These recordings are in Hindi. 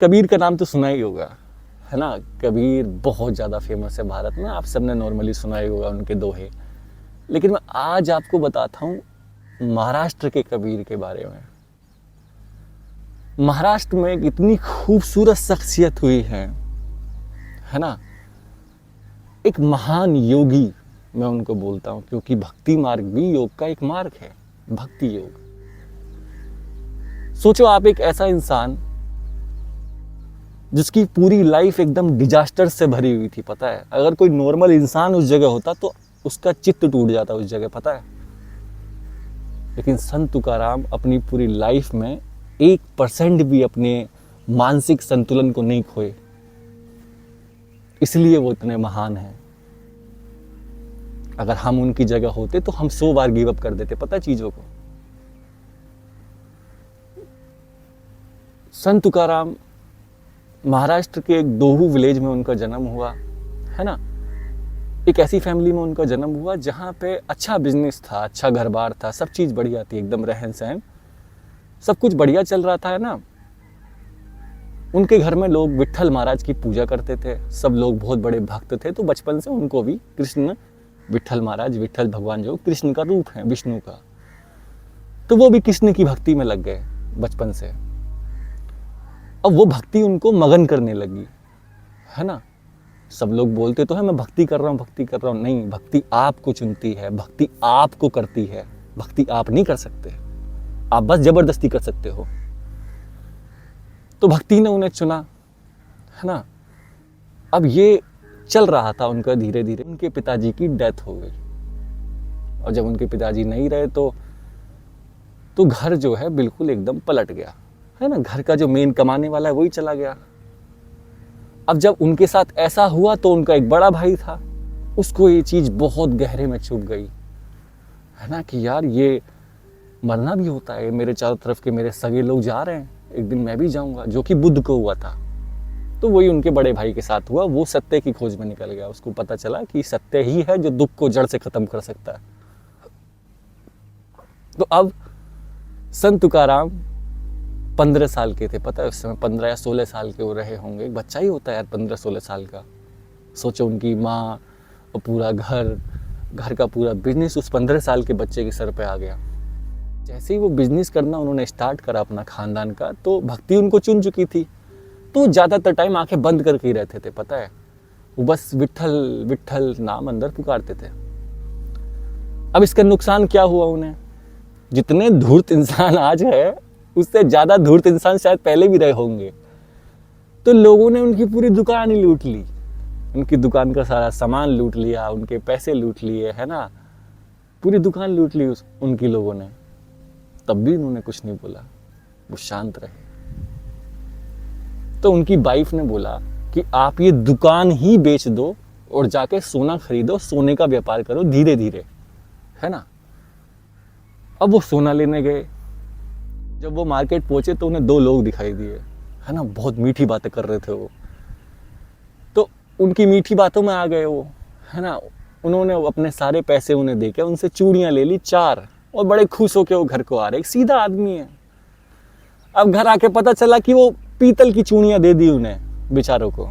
कबीर का नाम तो सुना ही होगा, है ना। कबीर बहुत ज़्यादा फेमस है भारत में, आप सबने नॉर्मली सुना ही होगा उनके दोहे। लेकिन मैं आज आपको बताता हूँ महाराष्ट्र के कबीर के बारे में। महाराष्ट्र में एक इतनी खूबसूरत शख्सियत हुई है ना। एक महान योगी मैं उनको बोलता हूँ, क्योंकि भक्ति मार्ग भी योग का एक मार्ग है, भक्ति योग। सोचो आप एक ऐसा इंसान जिसकी पूरी लाइफ एकदम डिजास्टर से भरी हुई थी, पता है। अगर कोई नॉर्मल इंसान उस जगह होता तो उसका चित्त टूट जाता उस जगह, पता है। लेकिन संत तुकाराम अपनी पूरी लाइफ में 1% भी अपने मानसिक संतुलन को नहीं खोए, इसलिए वो इतने महान हैं। अगर हम उनकी जगह होते तो हम 100 बार गिव अप कर देते, पता है चीजों को। संत तुकाराम महाराष्ट्र के एक दोहू विलेज में उनका जन्म हुआ, है ना। एक ऐसी फैमिली में उनका जन्म हुआ जहाँ पे अच्छा बिजनेस था, अच्छा घर बार था, सब चीज़ बढ़िया थी, एकदम रहन सहन सब कुछ बढ़िया चल रहा था, है ना। उनके घर में लोग विट्ठल महाराज की पूजा करते थे, सब लोग बहुत बड़े भक्त थे। तो बचपन से उनको भी कृष्ण, विट्ठल महाराज, विट्ठल भगवान जो कृष्ण का रूप है, विष्णु का, तो वो भी कृष्ण की भक्ति में लग गए बचपन से। अब वो भक्ति उनको मगन करने लगी, है ना। सब लोग बोलते तो है मैं भक्ति कर रहा हूँ, भक्ति कर रहा हूँ। नहीं, भक्ति आपको चुनती है, भक्ति आपको करती है। भक्ति आप नहीं कर सकते, आप बस जबरदस्ती कर सकते हो। तो भक्ति ने उन्हें चुना, है ना। अब ये चल रहा था उनका, धीरे धीरे उनके पिताजी की डेथ हो गई। और जब उनके पिताजी नहीं रहे तो घर जो है बिल्कुल एकदम पलट गया, है ना। घर का जो मेन कमाने वाला है वही चला गया। अब जब उनके साथ ऐसा हुआ तो उनका एक बड़ा भाई था, उसको ये चीज बहुत गहरे में चुभ गई, है ना, कि यार ये मरना भी होता है। मेरे चारों तरफ के मेरे सगे लोग जा रहे हैं, एक दिन मैं भी जाऊंगा, जो कि बुद्ध को हुआ था। तो वही उनके बड़े भाई के साथ हुआ। वो सत्य की खोज में निकल गया, उसको पता चला कि सत्य ही है जो दुख को जड़ से खत्म कर सकता है। तो अब संत तुकाराम 15 साल के थे, पता है। उस समय 15 या 16 साल के वो रहे होंगे। एक बच्चा ही होता है यार 15-16 साल का। सोचो उनकी माँ और पूरा घर का पूरा बिजनेस उस 15 साल के बच्चे के सर पे आ गया। जैसे ही वो बिजनेस करना उन्होंने स्टार्ट करा अपना खानदान का, तो भक्ति उनको चुन चुकी थी। तो ज़्यादातर टाइम आंखें बंद करके ही रहते थे, पता है। वो बस विट्ठल विट्ठल नाम अंदर पुकारते थे। अब इसका नुकसान क्या हुआ उन्हें, जितने धूर्त इंसान आज है उससे ज़्यादा धूर्त इंसान शायद पहले भी रहे होंगे। तो लोगों ने उनकी पूरी दुकान ही लूट ली, उनकी दुकान का सारा सामान लूट लिया, उनके पैसे लूट लिए, है ना। पूरी दुकान लूट ली उनकी लोगों ने। तब भी उन्होंने कुछ नहीं बोला, वो शांत रहे। तो उनकी वाइफ ने बोला कि आप ये दुकान ही बेच दो और जाके सोना खरीदो, सोने का व्यापार करो धीरे धीरे, है ना। अब वो सोना लेने गए। जब वो मार्केट पहुंचे तो उन्हें 2 लोग दिखाई दिए, है ना। बहुत मीठी बातें कर रहे थे वो। तो उनकी मीठी बातों में आ गए वो, है ना। उन्होंने अपने सारे पैसे उन्हें देके उनसे चूड़ियां ले ली 4, और बड़े खुश होके वो घर को आ रहे। एक सीधा आदमी है। अब घर आके पता चला कि वो पीतल की चूड़ियां दे दी उन्हें बेचारों को,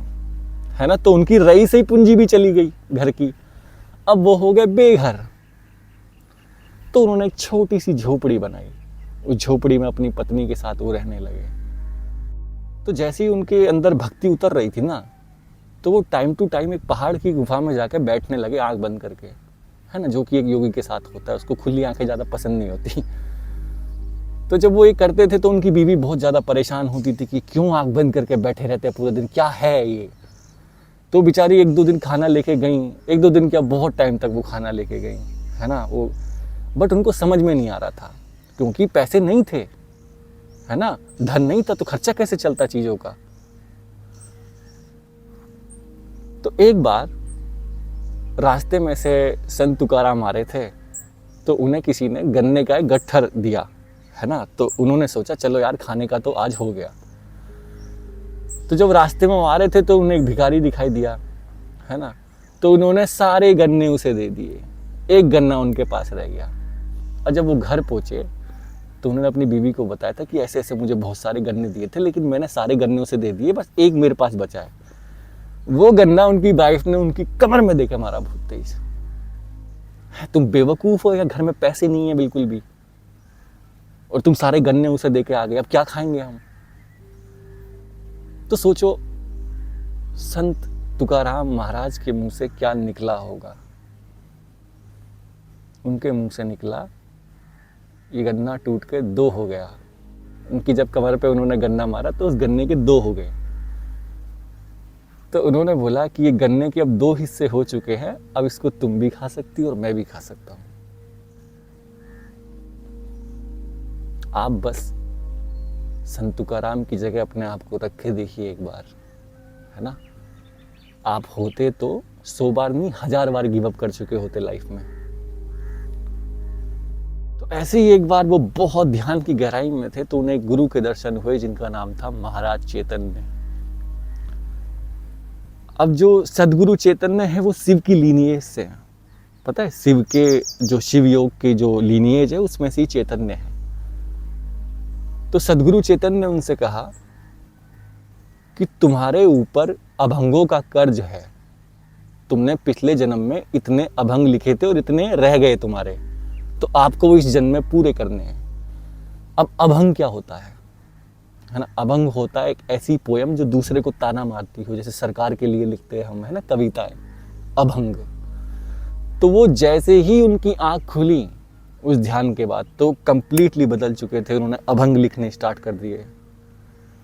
है ना। तो उनकी रई से ही पूंजी भी चली गई घर की। अब वो हो गए बेघर। तो उन्होंने एक छोटी सी झोपड़ी बनाई। उस झोपड़ी में अपनी पत्नी के साथ वो रहने लगे। तो जैसे ही उनके अंदर भक्ति उतर रही थी ना, तो वो टाइम टू टाइम एक पहाड़ की गुफा में जाकर बैठने लगे आंख बंद करके, है ना। जो कि एक योगी के साथ होता है, उसको खुली आंखें ज़्यादा पसंद नहीं होती। तो जब वो ये करते थे तो उनकी बीवी बहुत ज़्यादा परेशान होती थी कि क्यों आंख बंद करके बैठे रहते हैं पूरे दिन, क्या है ये। तो बेचारी 1-2 दिन खाना लेके गई, 1-2 दिन क्या बहुत टाइम तक वो खाना लेके गई, है ना। वो बट उनको समझ में नहीं आ रहा था, क्योंकि पैसे नहीं थे, है ना। धन नहीं था तो खर्चा कैसे चलता चीज़ों का। तो एक बार रास्ते में से संत तुकाराम आ रहे थे, तो उन्हें किसी ने गन्ने का एक गट्ठर दिया, है ना। तो उन्होंने सोचा चलो यार खाने का तो आज हो गया। तो जब रास्ते में आ रहे थे तो उन्हें एक भिखारी दिखाई दिया, है ना। तो उन्होंने सारे गन्ने उसे दे दिए, एक गन्ना उनके पास रह गया। और जब वो घर पहुंचे तो उन्होंने अपनी बीवी को बताया था कि ऐसे ऐसे मुझे बहुत सारे गन्ने दिए थे, लेकिन मैंने सारे गन्ने उसे दे दिए, बस एक मेरे पास बचा है। वो गन्ना उनकी वाइफ ने उनकी कमर में देकर मारा बहुत तेज। तुम बेवकूफ हो या घर में पैसे नहीं है बिल्कुल भी, और तुम सारे गन्ने उसे देके आ गए, अब क्या खाएंगे हम। तो सोचो संत तुकाराम महाराज के मुंह से क्या निकला होगा। उनके मुंह से निकला, ये गन्ना टूट के 2 हो गया। उनकी जब कमर पे उन्होंने गन्ना मारा तो उस गन्ने के 2 हो गए। तो उन्होंने बोला कि ये गन्ने के अब 2 हिस्से हो चुके हैं, अब इसको तुम भी खा सकती हो और मैं भी खा सकता हूं। आप बस संत तुकाराम की जगह अपने आप को रखे देखिए एक बार, है ना। आप होते तो 100 बार नहीं 1000 बार गिव अप कर चुके होते लाइफ में। तो ऐसे ही एक बार वो बहुत ध्यान की गहराई में थे, तो उन्हें एक गुरु के दर्शन हुए जिनका नाम था महाराज चैतन्य। अब जो सदगुरु चैतन्य है वो शिव की लीनिएज से है, पता है, शिव के जो शिव योग के जो लीनिएज है उसमें से ही चैतन्य है। तो सदगुरु चैतन्य ने उनसे कहा कि तुम्हारे ऊपर अभंगों का कर्ज है, तुमने पिछले जन्म में इतने अभंग लिखे थे और इतने रह गए तुम्हारे, तो आपको वो इस जन्म में पूरे करने हैं। अब अभंग क्या होता है ना। अभंग होता है एक ऐसी पोयम जो दूसरे को ताना मारती हो, जैसे सरकार के लिए लिखते हैं हम, है ना, कविताएं, अभंग। तो वो जैसे ही उनकी आंख खुली उस ध्यान के बाद, तो कंप्लीटली बदल चुके थे। उन्होंने अभंग लिखने स्टार्ट कर दिए,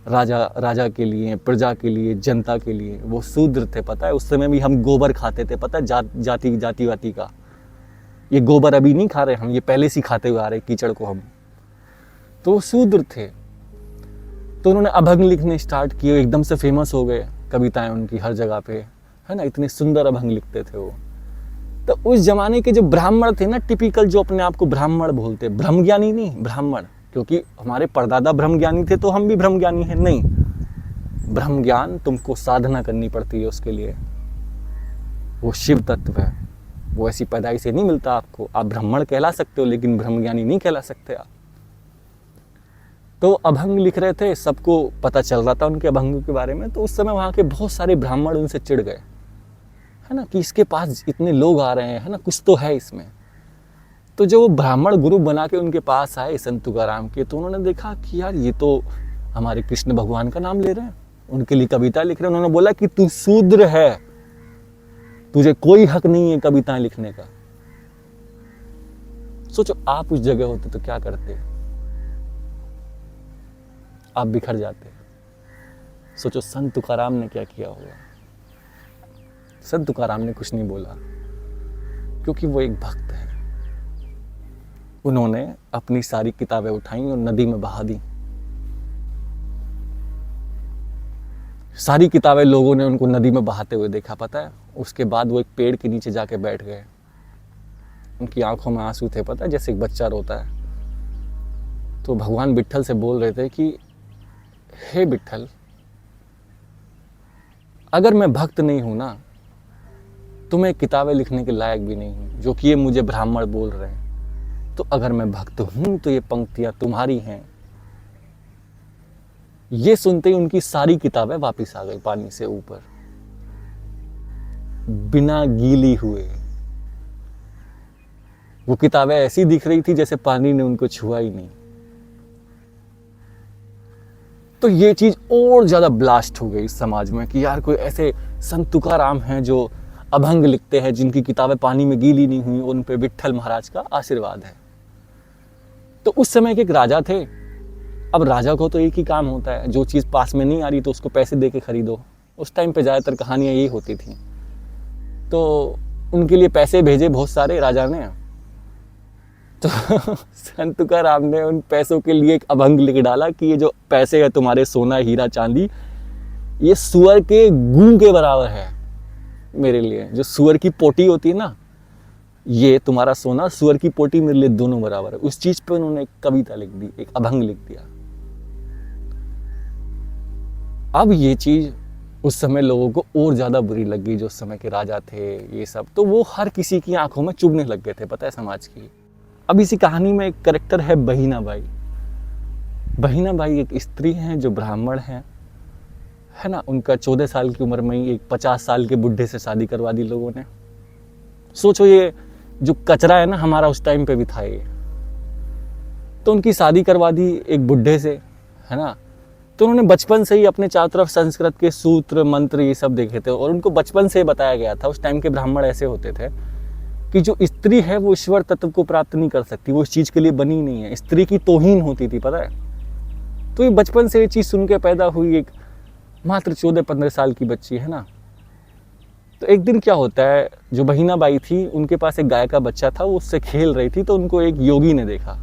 राजा के लिए, प्रजा के लिए, जनता के लिए। वो शूद्र थे, पता है, उस समय भी हम गोबर खाते थे, पता है, जाति वाती का। ये गोबर अभी नहीं खा रहे हम, ये पहले से खाते हुए आ रहे कीचड़ को हम। तो वो शूद्र थे, तो उन्होंने अभंग लिखने स्टार्ट किए, एकदम से फेमस हो गए, कविताएं उनकी हर जगह पे, है ना, इतने सुंदर अभंग लिखते थे वो। तो उस जमाने के जो ब्राह्मण थे ना, टिपिकल जो अपने आप को ब्राह्मण बोलते, ब्रह्मज्ञानी नहीं, ब्राह्मण, क्योंकि हमारे परदादा ब्रह्मज्ञानी थे तो हम भी ब्रह्मज्ञानी हैं, नहीं। ब्रह्म ज्ञान तुमको साधना करनी पड़ती है उसके लिए, वो शिव तत्व है, वो ऐसी पैदाइश से नहीं मिलता आपको। आप ब्राह्मण कहला सकते हो लेकिन ब्रह्मज्ञानी नहीं कहला सकते आप। तो अभंग लिख रहे थे, सबको पता चल रहा था उनके अभंगों के बारे में। तो उस समय वहाँ के बहुत सारे ब्राह्मण उनसे चिढ़ गए, है ना, कि इसके पास इतने लोग आ रहे हैं, है ना, कुछ तो है इसमें। तो जो वो ब्राह्मण गुरु बना के उनके पास आए संत तुकाराम के, तो उन्होंने देखा कि यार ये तो हमारे कृष्ण भगवान का नाम ले रहे हैं, उनके लिए कविता लिख रहे हैं। उन्होंने बोला कि तू शूद्र है, तुझे कोई हक नहीं है कविताएं लिखने का। सोचो आप उस जगह होते तो क्या करते, आप बिखर जाते। सोचो संत तुकाराम ने क्या किया होगा। संत तुकाराम ने कुछ नहीं बोला, क्योंकि वो एक भक्त है। उन्होंने अपनी सारी किताबें उठाई और नदी में बहा दी। सारी किताबें लोगों ने उनको नदी में बहाते हुए देखा, पता है। उसके बाद वो एक पेड़ के नीचे जाके बैठ गए। उनकी आंखों में आंसू थे, पता है, जैसे एक बच्चा रोता है। तो भगवान विट्ठल से बोल रहे थे कि हे विट्ठल, अगर मैं भक्त नहीं हूं ना, तो मैं किताबें लिखने के लायक भी नहीं हूं, जो कि ये मुझे ब्राह्मण बोल रहे हैं। तो अगर मैं भक्त हूं तो ये पंक्तियां तुम्हारी हैं। ये सुनते ही उनकी सारी किताबें वापस आ गई पानी से ऊपर, बिना गीली हुए। वो किताबें ऐसी दिख रही थी जैसे पानी ने उनको छुआ ही नहीं। तो ये चीज और ज्यादा ब्लास्ट हो गई समाज में कि यार कोई ऐसे संत तुकाराम हैं जो अभंग लिखते हैं, जिनकी किताबें पानी में गीली नहीं हुई, उन पे विट्ठल महाराज का आशीर्वाद है। तो उस समय के एक राजा थे। अब राजा को तो एक ही काम होता है, जो चीज़ पास में नहीं आ रही तो उसको पैसे दे के खरीदो। उस टाइम पे ज़्यादातर कहानियाँ यही होती थी। तो उनके लिए पैसे भेजे बहुत सारे राजा ने। तो संत तुकाराम ने उन पैसों के लिए एक अभंग लिख डाला कि ये जो पैसे है तुम्हारे, सोना हीरा चांदी, ये सुअर के गूं के बराबर है मेरे लिए। जो सुअर की पोटी होती है ना, ये तुम्हारा सोना, सुअर की पोटी मेरे लिए दोनों बराबर है। उस चीज पे उन्होंने एक कविता लिख दी, एक अभंग लिख दिया। अब ये चीज उस समय लोगों को और ज्यादा बुरी लगी, जो उस समय के राजा थे ये सब। तो वो हर किसी की आंखों में चुभने लग गए थे, पता है, समाज की। अब इसी कहानी में एक कैरेक्टर है बहिना बाई। बहिनाबाई एक स्त्री हैं जो ब्राह्मण हैं, है ना। उनका 14 साल की उम्र में ही एक 50 साल के बुढ़े से शादी करवा दी लोगों ने। सोचो ये जो कचरा है ना हमारा उस टाइम पे भी था ये। तो उनकी शादी करवा दी एक बुढ़े से, है ना। तो उन्होंने बचपन से ही अपने चारों तरफ संस्कृत के सूत्र मंत्र ये सब देखे थे और उनको बचपन से बताया गया था, उस टाइम के ब्राह्मण ऐसे होते थे कि जो स्त्री है वो ईश्वर तत्व को प्राप्त नहीं कर सकती, वो इस चीज़ के लिए बनी नहीं है, स्त्री की तौहीन होती थी, पता है। तो ये बचपन से ये चीज़ सुन के पैदा हुई एक मात्र 14-15 साल की बच्ची, है ना। तो एक दिन क्या होता है, जो बहिनाबाई थी उनके पास एक गाय का बच्चा था, वो उससे खेल रही थी। तो उनको एक योगी ने देखा,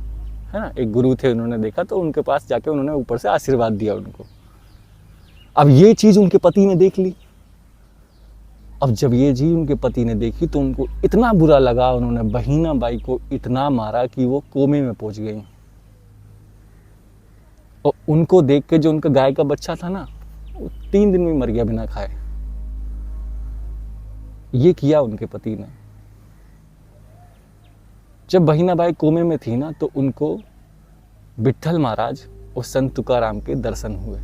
है ना, एक गुरु थे, उन्होंने देखा तो उनके पास जाके उन्होंने ऊपर से आशीर्वाद दिया उनको। अब ये चीज़ उनके पति ने देख ली। अब जब ये चीज़ उनके पति ने देखी तो उनको इतना बुरा लगा, उन्होंने बहिनाबाई को इतना मारा कि वो कोमे में पहुंच गई। और उनको देख के जो उनका गाय का बच्चा था ना, वो 3 दिन में मर गया बिना खाए। ये किया उनके पति ने। जब बहिनाबाई कोमे में थी ना तो उनको विट्ठल महाराज और संत तुकाराम के दर्शन हुए।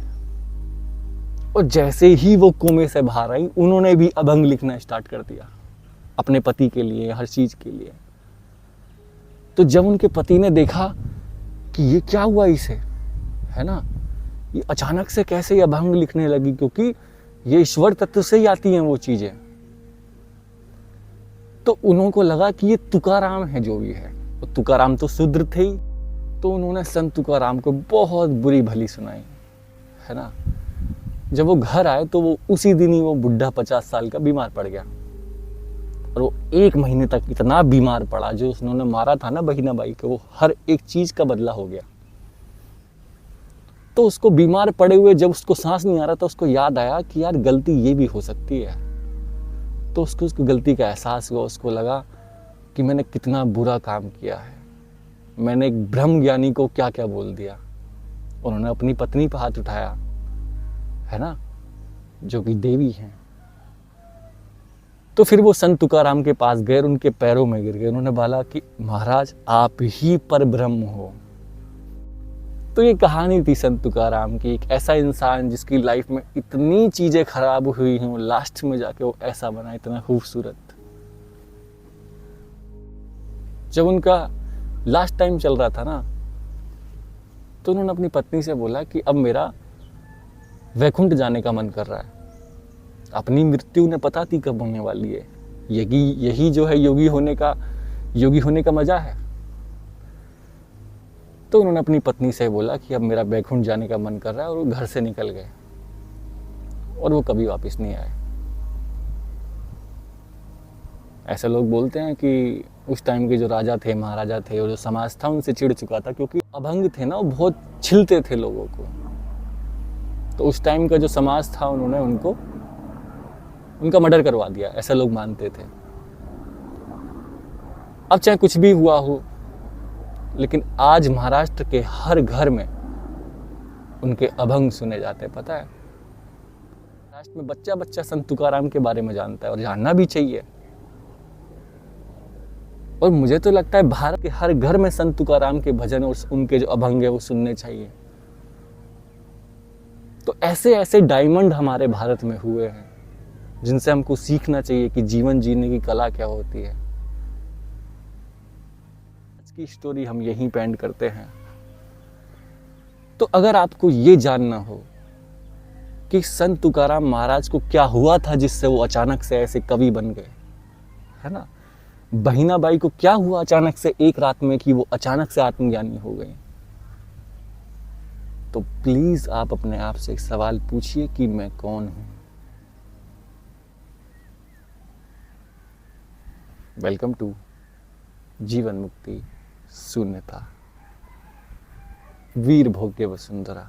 और जैसे ही वो कोमे से बाहर आई, उन्होंने भी अभंग लिखना स्टार्ट कर दिया अपने पति के लिए, हर चीज के लिए। तो जब उनके पति ने देखा कि ये क्या हुआ इसे, है ना, ये अचानक से कैसे ये अभंग लिखने लगी, क्योंकि ये ईश्वर तत्व से ही आती हैं वो चीजें। तो उनको लगा कि ये तुकाराम है जो भी है। तो तुकाराम तो शूद्र थे ही, तो उन्होंने संत तुकाराम को बहुत बुरी भली सुनाई, है ना। जब वो घर आए तो वो उसी दिन ही वो बुढ़ा 50 साल का बीमार पड़ गया। और वो 1 महीने तक इतना बीमार पड़ा, जो उन्होंने मारा था ना बहिनाबाई को, वो हर एक चीज का बदला हो गया। तो उसको बीमार पड़े हुए जब उसको सांस नहीं आ रहा था, उसको याद आया कि यार गलती ये भी हो सकती है। तो उसको गलती का एहसास हुआ, उसको लगा कि मैंने कितना बुरा काम किया है, मैंने एक ब्रह्म ज्ञानी को क्या क्या बोल दिया। उन्होंने अपनी पत्नी पर हाथ उठाया, है ना, जो कि देवी हैं। तो फिर वो संत तुकाराम के पास गए, उनके पैरों में गिर गए। उन्होंने बोला कि महाराज आप ही पर ब्रह्म हो। तो ये कहानी थी संत तुकाराम की, एक ऐसा इंसान जिसकी लाइफ में इतनी चीजें खराब हुई हैं, लास्ट में जाके वो ऐसा बना, इतना खूबसूरत। जब उनका लास्ट टाइम चल रहा था ना, तो उन्होंने अपनी पत्नी से बोला कि अब मेरा वैकुंठ जाने का मन कर रहा है। अपनी मृत्यु उन्हें पता थी कब होने वाली है। यही जो है योगी होने का मजा है। तो उन्होंने अपनी पत्नी से बोला कि अब मेरा वैकुंठ जाने का मन कर रहा है, और वो घर से निकल गए और वो कभी वापस नहीं आए। ऐसे लोग बोलते हैं कि उस टाइम के जो राजा थे, महाराजा थे, और जो समाज था उनसे चिढ़ चुका था, क्योंकि अभंग थे ना, वो बहुत छिलते थे लोगों को। तो उस टाइम का जो समाज था, उन्होंने उनका मर्डर करवा दिया, ऐसा लोग मानते थे। अब चाहे कुछ भी हुआ हो, लेकिन आज महाराष्ट्र के हर घर में उनके अभंग सुने जाते हैं, पता है। महाराष्ट्र में बच्चा बच्चा संत तुकाराम के बारे में जानता है, और जानना भी चाहिए। और मुझे तो लगता है भारत के हर घर में संत तुकाराम के भजन और उनके जो अभंग है वो सुनने चाहिए। तो ऐसे ऐसे डायमंड हमारे भारत में हुए हैं, जिनसे हमको सीखना चाहिए कि जीवन जीने की कला क्या होती है। आज की स्टोरी हम यहीं पे एंड करते हैं। तो अगर आपको ये जानना हो कि संत तुकाराम महाराज को क्या हुआ था जिससे वो अचानक से ऐसे कवि बन गए, है ना, बहिनाबाई को क्या हुआ अचानक से एक रात में कि वो अचानक से आत्मज्ञानी हो गए, तो प्लीज आप अपने आप से एक सवाल पूछिए कि मैं कौन हूं। वेलकम टू जीवन मुक्ति शून्यता, वीर भोग्य वसुंधरा।